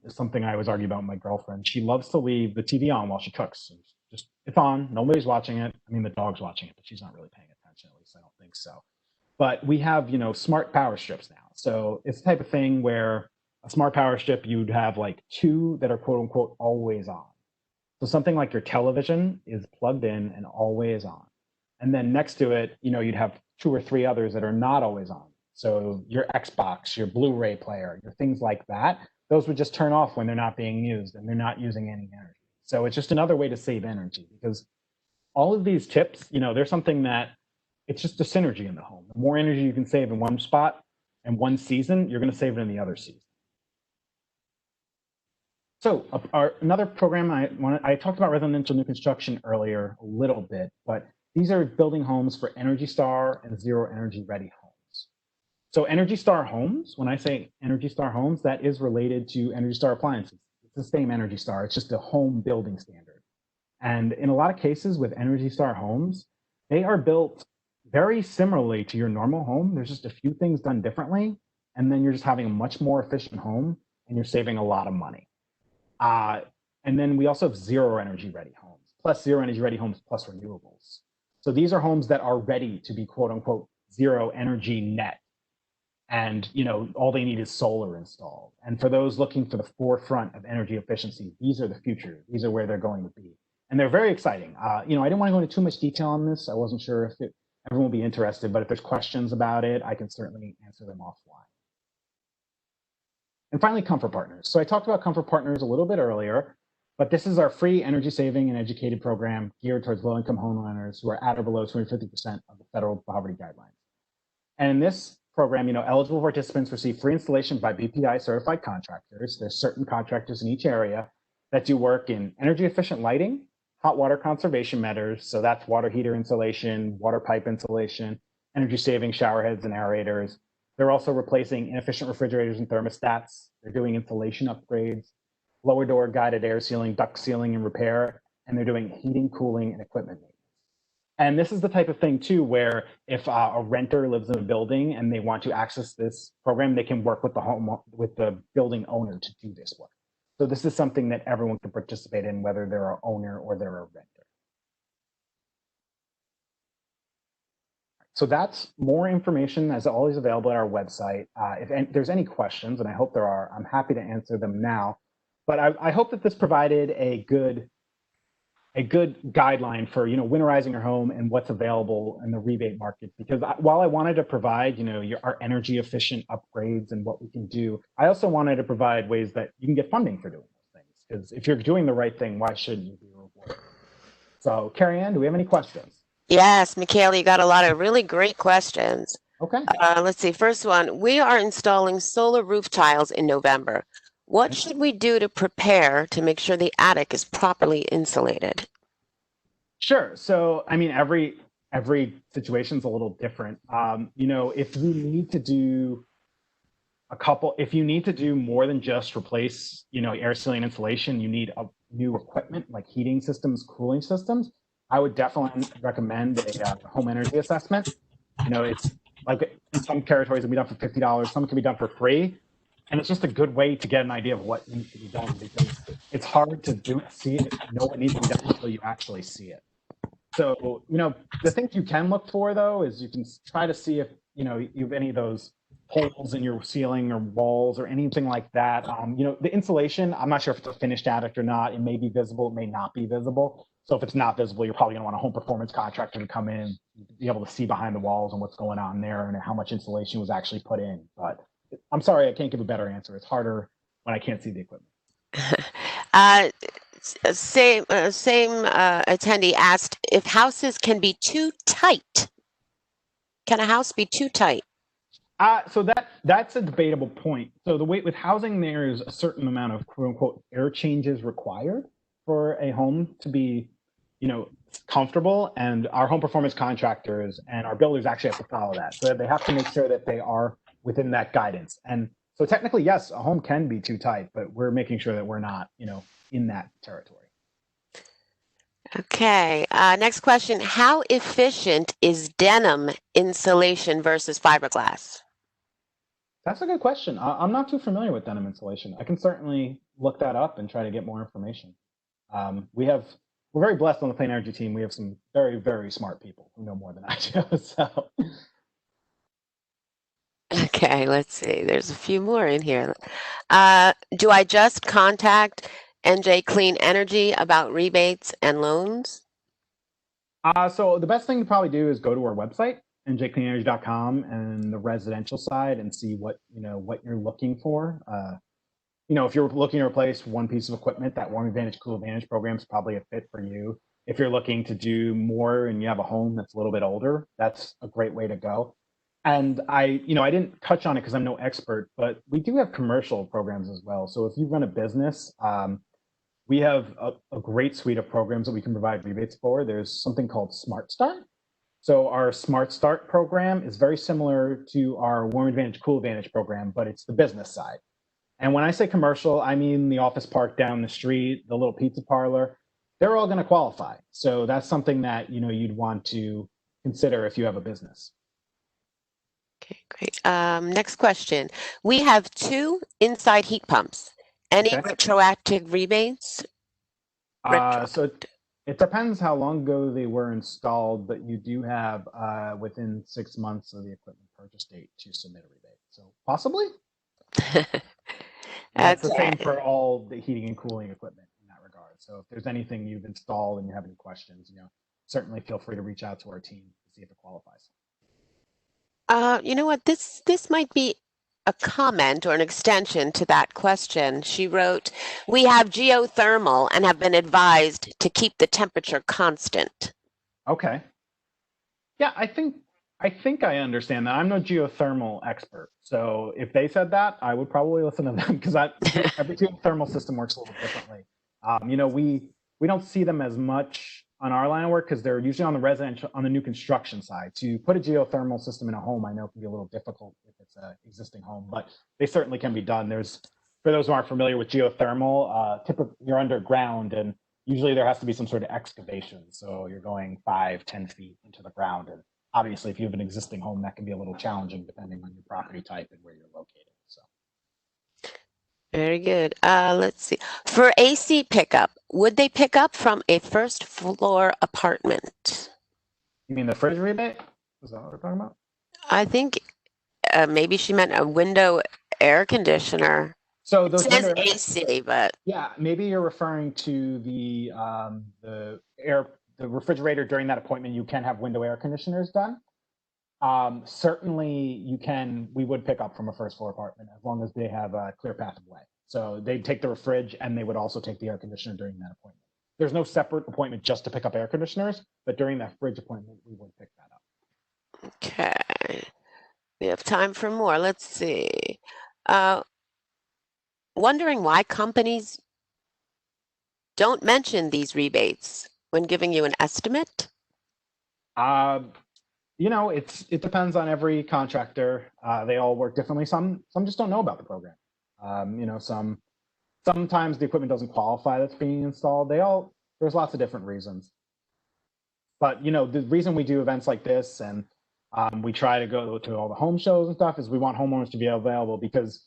is something I always argue about with my girlfriend. She loves to leave the TV on while she cooks. It's on, nobody's watching it. I mean, the dog's watching it, but she's not really paying attention, at least I don't think so. But we have, smart power strips now. So it's the type of thing where a smart power strip, you'd have like 2 that are quote unquote always on. So something like your television is plugged in and always on. And then next to it, you'd have 2 or 3 others that are not always on. So your Xbox, your Blu-ray player, your things like that, those would just turn off when they're not being used and they're not using any energy. So it's just another way to save energy, because all of these tips, there's something that it's just a synergy in the home. The more energy you can save in one spot and one season, you're going to save it in the other season. So another program I talked about residential new construction earlier a little bit, but these are building homes for Energy Star and Zero Energy Ready homes. So Energy Star homes, when I say Energy Star homes, that is related to Energy Star appliances. It's the same Energy Star, it's just a home building standard. And in a lot of cases with Energy Star homes, they are built very similarly to your normal home. There's just a few things done differently, and then you're just having a much more efficient home and you're saving a lot of money. And then we also have Zero Energy Ready homes, plus Zero Energy Ready homes plus renewables. So these are homes that are ready to be quote unquote zero energy net. And all they need is solar installed. And for those looking for the forefront of energy efficiency, these are the future. These are where they're going to be. And they're very exciting. I didn't want to go into too much detail on this. I wasn't sure if everyone will be interested, but if there's questions about it, I can certainly answer them offline. And finally, Comfort Partners. So I talked about Comfort Partners a little bit earlier, but this is our free energy saving and educated program geared towards low-income homeowners who are at or below 250% of the federal poverty guidelines. And in this program, eligible participants receive free installation by BPI certified contractors. There's certain contractors in each area that do work in energy efficient lighting, hot water conservation measures. So that's water heater installation, water pipe installation, energy saving shower heads and aerators. They're also replacing inefficient refrigerators and thermostats. They're doing insulation upgrades, lower door guided air sealing, duct sealing and repair, and they're doing heating, cooling, and equipment maintenance. And this is the type of thing too, where if a renter lives in a building and they want to access this program, they can work with the building owner to do this work. So this is something that everyone can participate in, whether they're an owner or they're a renter. So that's more information as always available at our website. If there's any questions, and I hope there are, I'm happy to answer them now. But I hope that this provided a good guideline for winterizing your home and what's available in the rebate market. Because while I wanted to provide our energy efficient upgrades and what we can do, I also wanted to provide ways that you can get funding for doing those things. Because if you're doing the right thing, why shouldn't you be rewarded? So Carrie Ann, do we have any questions?
Yes, Michele, you got a lot of really great questions.
Okay.
Let's see. First one, we are installing solar roof tiles in November. What should we do to prepare to make sure the attic is properly insulated?
Sure. So, I mean, every situation's a little different. If you need to do if you need to do more than just replace, air sealing insulation, you need new equipment like heating systems, cooling systems. I would definitely recommend a home energy assessment. It's like in some territories it'll be done for $50, some can be done for free. And it's just a good way to get an idea of what needs to be done, because it's hard to know what needs to be done until you actually see it. So, the things you can look for though, is you can try to see if, you have any of those holes in your ceiling or walls or anything like that. The insulation, I'm not sure if it's a finished attic or not. It may be visible, it may not be visible. So if it's not visible, you're probably going to want a home performance contractor to come in, be able to see behind the walls and what's going on there and how much insulation was actually put in. But I'm sorry, I can't give a better answer. It's harder when I can't see the equipment.
Same attendee asked if houses can be too tight. Can a house be too tight?
So that's a debatable point. So the way with housing, there's a certain amount of quote unquote air changes required for a home to be, comfortable. And our home performance contractors and our builders actually have to follow that. So they have to make sure that they are within that guidance. And so technically, yes, a home can be too tight, but we're making sure that we're not, in that territory.
Okay. Next question. How efficient is denim insulation versus fiberglass?
That's a good question. I'm not too familiar with denim insulation. I can certainly look that up and try to get more information. We're very blessed on the clean energy team. We have some very, very smart people who know more than I do. So.
Okay, let's see. There's a few more in here. Do I just contact NJ Clean Energy about rebates and loans?
So the best thing to probably do is go to our website, njcleanenergy.com, and the residential side, and see what you're looking for. If you're looking to replace one piece of equipment, that Warm Advantage, Cool Advantage program is probably a fit for you. If you're looking to do more and you have a home that's a little bit older, that's a great way to go. And I didn't touch on it because I'm no expert, but we do have commercial programs as well. So if you run a business, we have a great suite of programs that we can provide rebates for. There's something called Smart Start. So our Smart Start program is very similar to our Warm Advantage, Cool Advantage program, but it's the business side. And when I say commercial, I mean the office park down the street, the little pizza parlor. They're all going to qualify. So that's something that you'd want to consider if you have a business.
Okay, great. Next question. We have 2 inside heat pumps. Any retroactive rebates?
So it depends how long ago they were installed, but you do have within 6 months of the equipment purchase date to submit a rebate. So possibly. That's the same for all the heating and cooling equipment in that regard. So if there's anything you've installed and you have any questions, certainly feel free to reach out to our team to see if it qualifies.
You know what? This might be a comment or an extension to that question. She wrote, "We have geothermal and have been advised to keep the temperature constant."
Okay. Yeah, I think I understand that. I'm no geothermal expert, so if they said that, I would probably listen to them because every geothermal system works a little differently. We don't see them as much on our line of work because they're usually on the new construction side. To put a geothermal system in a home, I know can be a little difficult if it's an existing home, but they certainly can be done. For those who aren't familiar with geothermal, typically you're underground and usually there has to be some sort of excavation. So you're going 5-10 feet into the ground. And obviously if you have an existing home, that can be a little challenging depending on your property type and where you're located. So.
Very good. Let's see. For AC pickup, would they pick up from a first floor apartment?
You mean the fridge rebate? Is that what we're talking about?
I think maybe she meant a window air conditioner.
So
it
those
says AC, but
yeah, maybe you're referring to the refrigerator during that appointment. You can have window air conditioners done. Certainly you can. We would pick up from a first floor apartment as long as they have a clear path of way. So they'd take the fridge and they would also take the air conditioner during that appointment. There's no separate appointment just to pick up air conditioners, but during that fridge appointment, we would pick that up.
Okay. We have time for more. Let's see. Wondering why companies don't mention these rebates when giving you an estimate?
It depends on every contractor. They all work differently. Some just don't know about the program. Sometimes the equipment doesn't qualify that's being installed. There's lots of different reasons. But the reason we do events like this and we try to go to all the home shows and stuff is we want homeowners to be available, because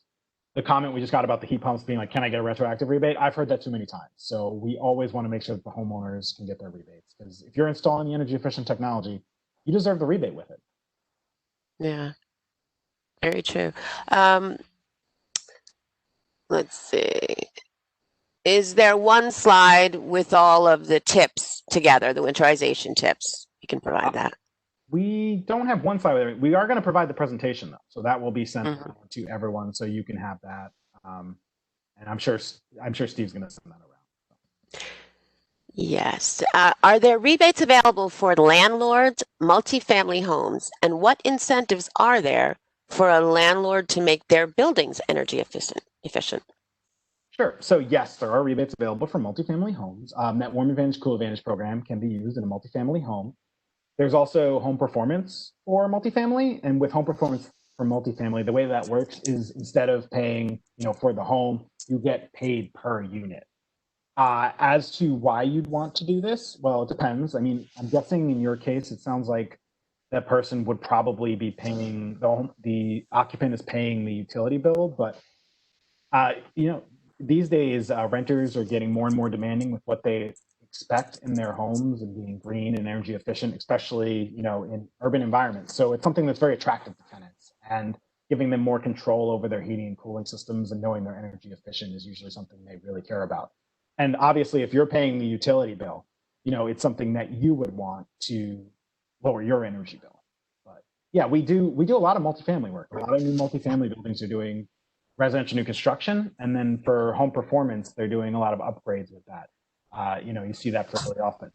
the comment we just got about the heat pumps being like, can I get a retroactive rebate? I've heard that too many times. So we always want to make sure that the homeowners can get their rebates, because if you're installing the energy efficient technology, you deserve the rebate with it.
Yeah. Very true. Let's see. Is there one slide with all of the tips together, the winterization tips? You can provide that.
We don't have one slide with it. We are going to provide the presentation though, so that will be sent to everyone, so you can have that. And I'm sure Steve's going to send that around.
Yes. Are there rebates available for landlords, multifamily homes, and what incentives are there for a landlord to make their buildings energy efficient?
Sure. So yes, there are rebates available for multifamily homes. That Warm Advantage, Cool Advantage program can be used in a multifamily home. There's also home performance for multifamily, and with home performance for multifamily, the way that works is instead of paying, for the home, you get paid per unit. As to why you'd want to do this, well, it depends. I mean, I'm guessing in your case, it sounds like that person would probably be paying the occupant is paying the utility bill, but uh, you know, these days, renters are getting more and more demanding with what they expect in their homes and being green and energy efficient, especially, in urban environments. So it's something that's very attractive to tenants, and giving them more control over their heating and cooling systems and knowing they're energy efficient is usually something they really care about. And obviously, if you're paying the utility bill, it's something that you would want to lower your energy bill. But yeah, we do a lot of multifamily work. A lot of new multifamily buildings are doing residential new construction, and then for home performance, they're doing a lot of upgrades with that. You see that fairly often.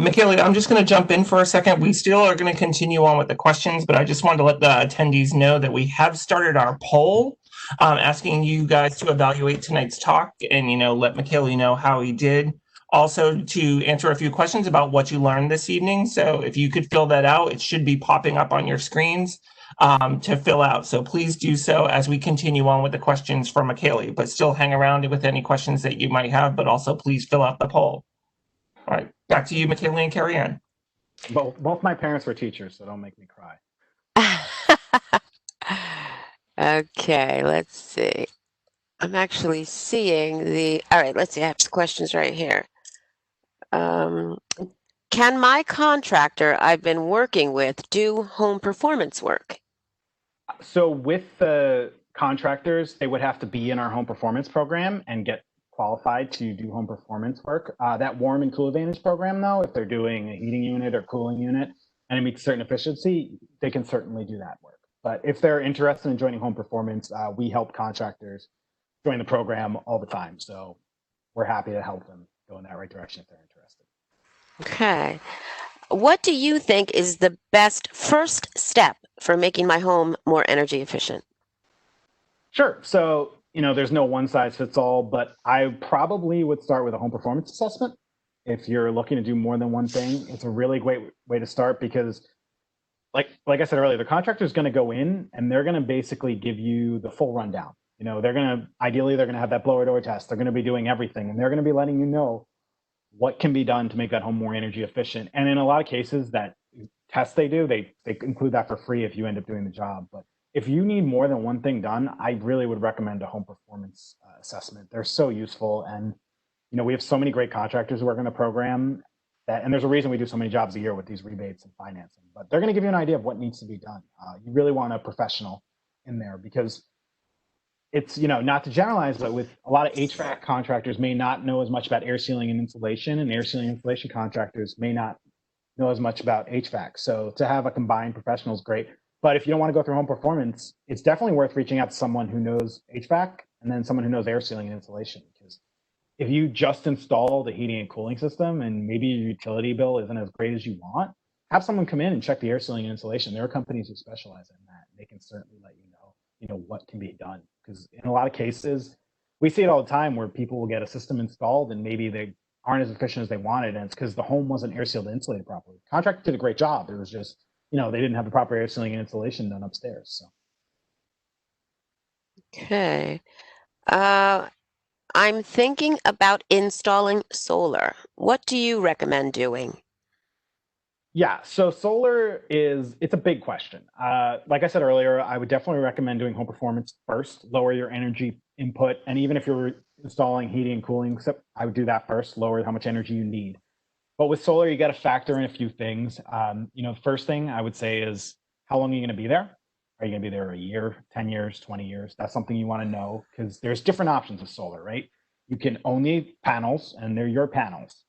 Michele, I'm just going to jump in for a second. We still are going to continue on with the questions, but I just wanted to let the attendees know that we have started our poll, asking you guys to evaluate tonight's talk and, let Michele know how he did. Also, to answer a few questions about what you learned this evening. So if you could fill that out, it should be popping up on your screens to fill out. So please do so as we continue on with the questions for Michele, but still hang around with any questions that you might have, but also please fill out the poll. All right, back to you, Michele and Carrie Ann.
Both my parents were teachers, so don't make me cry.
Okay, let's see. I'm actually seeing all right, let's see, I have some questions right here. Can my contractor I've been working with do home performance work?
So with the contractors, they would have to be in our home performance program and get qualified to do home performance work. That Warm and Cool Advantage program, though, if they're doing a heating unit or cooling unit and it meets certain efficiency, they can certainly do that work. But if they're interested in joining home performance, we help contractors join the program all the time. So we're happy to help them go in that right direction if they're interested.
Okay. What do you think is the best first step for making my home more energy efficient?
Sure. So, there's no one size fits all, but I probably would start with a home performance assessment. If you're looking to do more than one thing, it's a really great way to start because like I said earlier, the contractor is going to go in and they're going to basically give you the full rundown. They're going to have that blower door test. They're going to be doing everything, and they're going to be letting you know what can be done to make that home more energy efficient. And in a lot of cases, that test they do, they include that for free if you end up doing the job. But if you need more than one thing done, I really would recommend a home performance assessment. They're so useful. And, we have so many great contractors who work in the program and there's a reason we do so many jobs a year with these rebates and financing, but they're going to give you an idea of what needs to be done. You really want a professional in there because it's, not to generalize, but with a lot of HVAC contractors may not know as much about air sealing and insulation, and air sealing and insulation contractors may not know as much about HVAC. So to have a combined professional is great. But if you don't want to go through home performance, it's definitely worth reaching out to someone who knows HVAC and then someone who knows air sealing and insulation. Because if you just install the heating and cooling system and maybe your utility bill isn't as great as you want, have someone come in and check the air sealing and insulation. There are companies who specialize in that. They can certainly let you know, what can be done. Because in a lot of cases, we see it all the time where people will get a system installed and maybe they aren't as efficient as they wanted, and it's because the home wasn't air sealed and insulated properly. The contractor did a great job. It was just, they didn't have the proper air sealing and insulation done upstairs. So.
Okay. I'm thinking about installing solar. What do you recommend doing?
Yeah, so solar it's a big question. Like I said earlier, I would definitely recommend doing home performance first, lower your energy input. And even if you're installing heating and cooling, I would do that first, lower how much energy you need. But with solar, you got to factor in a few things. First thing I would say is how long are you going to be there? Are you going to be there a year, 10 years, 20 years? That's something you want to know, because there's different options with solar, right? You can own the panels, and they're your panels.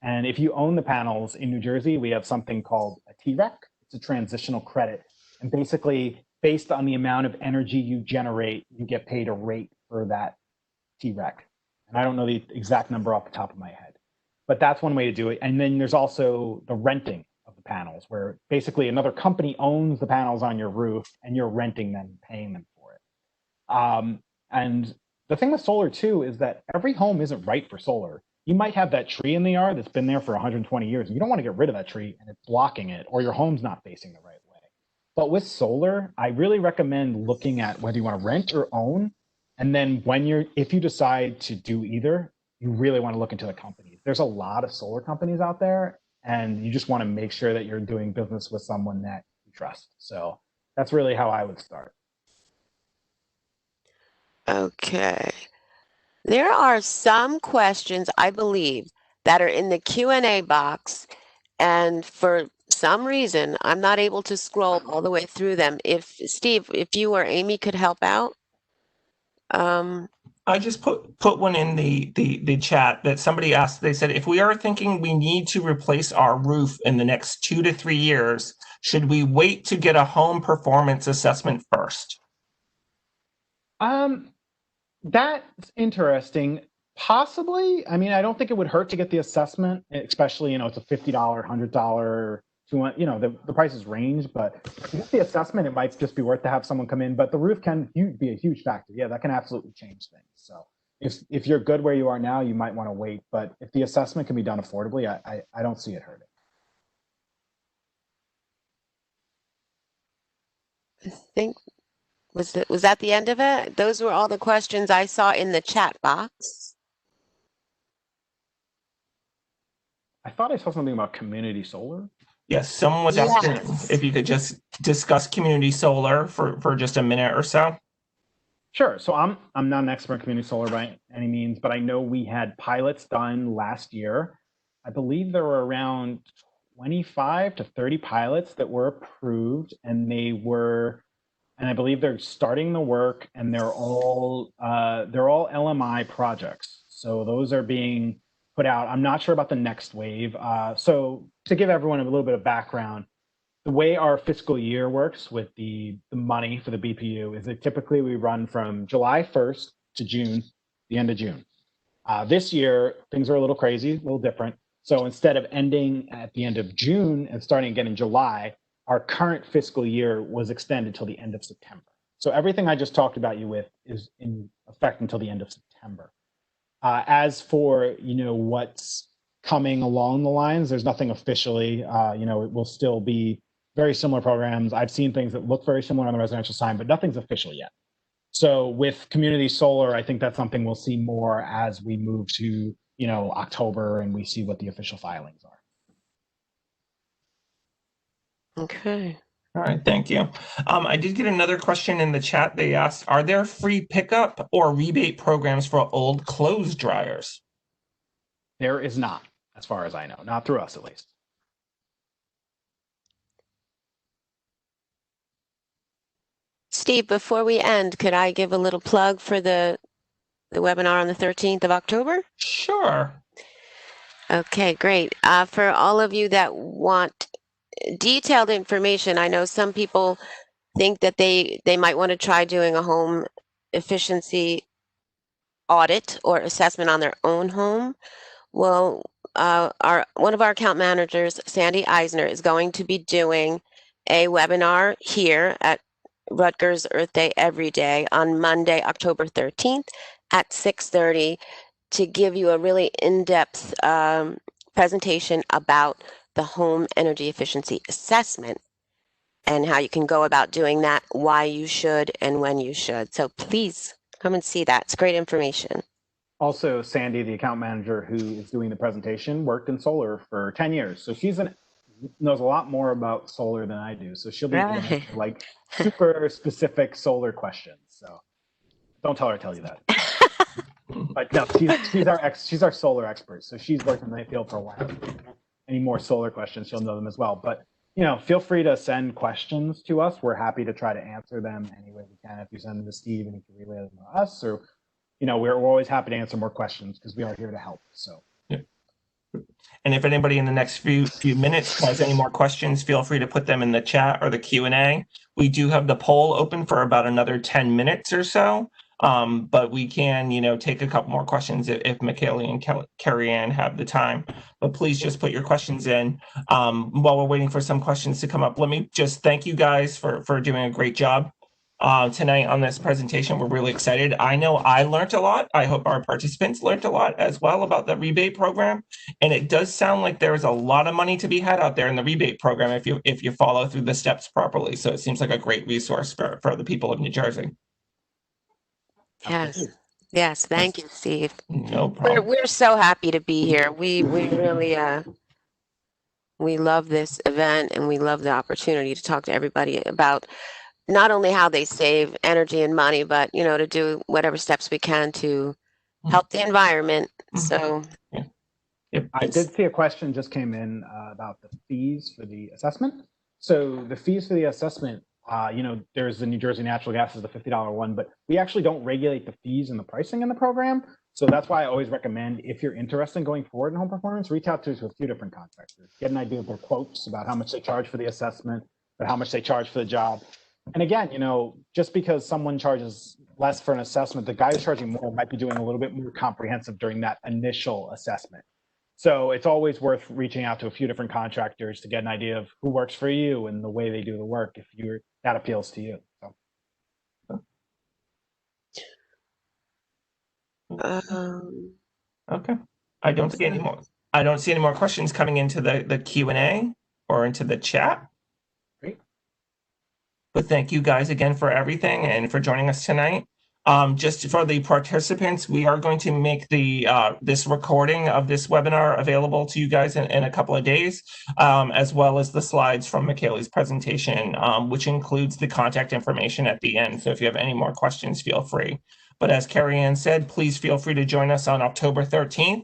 And if you own the panels in New Jersey, we have something called a TREC. It's a transitional credit. And basically, based on the amount of energy you generate, you get paid a rate for that TREC. And I don't know the exact number off the top of my head, but that's one way to do it. And then there's also the renting of the panels, where basically another company owns the panels on your roof and you're renting them, paying them for it. And the thing with solar too is that every home isn't right for solar. You might have that tree in the yard that's been there for 120 years. And you don't want to get rid of that tree and it's blocking it, or your home's not facing the right way. But with solar, I really recommend looking at whether you want to rent or own. And then if you decide to do either, you really want to look into the companies. There's a lot of solar companies out there, and you just want to make sure that you're doing business with someone that you trust. So that's really how I would start.
Okay. There are some questions, I believe, that are in the Q&A box, and for some reason, I'm not able to scroll all the way through them. Steve, if you or Amy could help out.
I just put one in the chat that somebody asked. They said, if we are thinking we need to replace our roof in the next 2 to 3 years, should we wait to get a home performance assessment first?
That's interesting. Possibly. I mean, I don't think it would hurt to get the assessment, especially, it's a $50, $100, $200, the prices range, but to get the assessment, it might just be worth to have someone come in, but the roof can be a huge factor. Yeah, that can absolutely change things. So if you're good where you are now, you might want to wait, but if the assessment can be done affordably, I don't see it hurting.
I think, was that the end of it? Those were all the questions I saw in the chat box.
I thought I saw something about community solar.
Yes, someone was asking if you could just discuss community solar for just a minute or so.
Sure. So I'm not an expert in community solar by any means, but I know we had pilots done last year. I believe there were around 25 to 30 pilots that were approved, and I believe they're starting the work, and they're all LMI projects. So those are being put out. I'm not sure about the next wave. So to give everyone a little bit of background, the way our fiscal year works with the money for the BPU is that typically we run from July 1st to June, the end of June. This year, things are a little crazy, a little different. So instead of ending at the end of June and starting again in July, our current fiscal year was extended till the end of September. So everything I just talked about you with is in effect until the end of September. As for, what's coming along the lines, there's nothing officially, it will still be very similar programs. I've seen things that look very similar on the residential side, but nothing's official yet. So with community solar, I think that's something we'll see more as we move to, October, and we see what the official filings are.
Okay.
All right, thank you. I did get another question in the chat. They asked, are there free pickup or rebate programs for old clothes dryers?
There is not, as far as I know, not through us at least.
Steve, before we end, could I give a little plug for the webinar on the 13th of October?
Sure.
Okay, great. For all of you that want detailed information, I know some people think that they might want to try doing a home efficiency audit or assessment on their own home. Well, one of our account managers, Sandy Eisner, is going to be doing a webinar here at Rutgers Earth Day Every Day on Monday, October 13th at 6:30 to give you a really in-depth presentation about the home energy efficiency assessment and how you can go about doing that, why you should, and when you should. So please come and see that. It's great information.
Also, Sandy, the account manager who is doing the presentation, worked in solar for 10 years. So she knows a lot more about solar than I do. So she'll be
Right.
like super specific solar questions. So don't tell her I tell you that. But no, she's our solar expert. So she's worked in the field for a while. Any more solar questions, she'll know them as well. But feel free to send questions to us. We're happy to try to answer them any way we can. If you send them to Steve and he can relay them to us, or, we're always happy to answer more questions because we are here to help. So.
And if anybody in the next few minutes has any more questions, feel free to put them in the chat or the Q&A. We do have the poll open for about another 10 minutes or so. But we can, take a couple more questions if Michele and Carrie Ann have the time. But please just put your questions in. While we're waiting for some questions to come up, let me just thank you guys for doing a great job tonight on this presentation. We're really excited. I know I learned a lot. I hope our participants learned a lot as well about the rebate program. And it does sound like there's a lot of money to be had out there in the rebate program if you follow through the steps properly. So it seems like a great resource for the people of New Jersey.
Yes. Thank you, Steve.
No problem.
We're so happy to be here. We really we love this event, and we love the opportunity to talk to everybody about not only how they save energy and money, but to do whatever steps we can to help the environment. So
I did see a question just came in about the fees for the assessment. So the fees for the assessment, there's the New Jersey Natural Gas is the $50 one, but we actually don't regulate the fees and the pricing in the program. So that's why I always recommend, if you're interested in going forward in home performance, reach out to us with a few different contractors, get an idea of their quotes about how much they charge for the assessment, or how much they charge for the job. And again, just because someone charges less for an assessment, the guy who's charging more might be doing a little bit more comprehensive during that initial assessment. So it's always worth reaching out to a few different contractors to get an idea of who works for you and the way they do the work, if that appeals to you.
Um,
Okay. I don't see any more. I don't see any more questions coming into the Q&A or into the chat.
Great.
But thank you guys again for everything and for joining us tonight. Just for the participants, we are going to make the this recording of this webinar available to you guys in a couple of days, as well as the slides from Michele's presentation, which includes the contact information at the end. So if you have any more questions, feel free. But as Carrie Ann said, please feel free to join us on October 13th.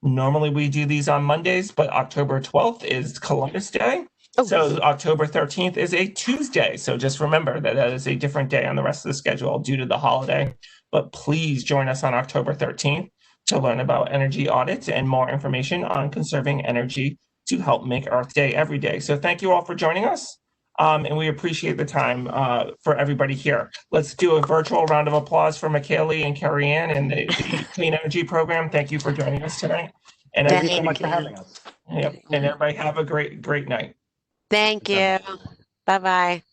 Normally we do these on Mondays, but October 12th is Columbus Day. So October 13th is a Tuesday. So just remember that is a different day on the rest of the schedule due to the holiday. But please join us on October 13th to learn about energy audits and more information on conserving energy to help make Earth Day every day. So thank you all for joining us. And we appreciate the time for everybody here. Let's do a virtual round of applause for Michele and Carrie Ann and the Clean Energy Program. Thank you for joining us tonight. And
thank you so much for having us.
Yep. And everybody have a great night.
Thank you. Bye-bye.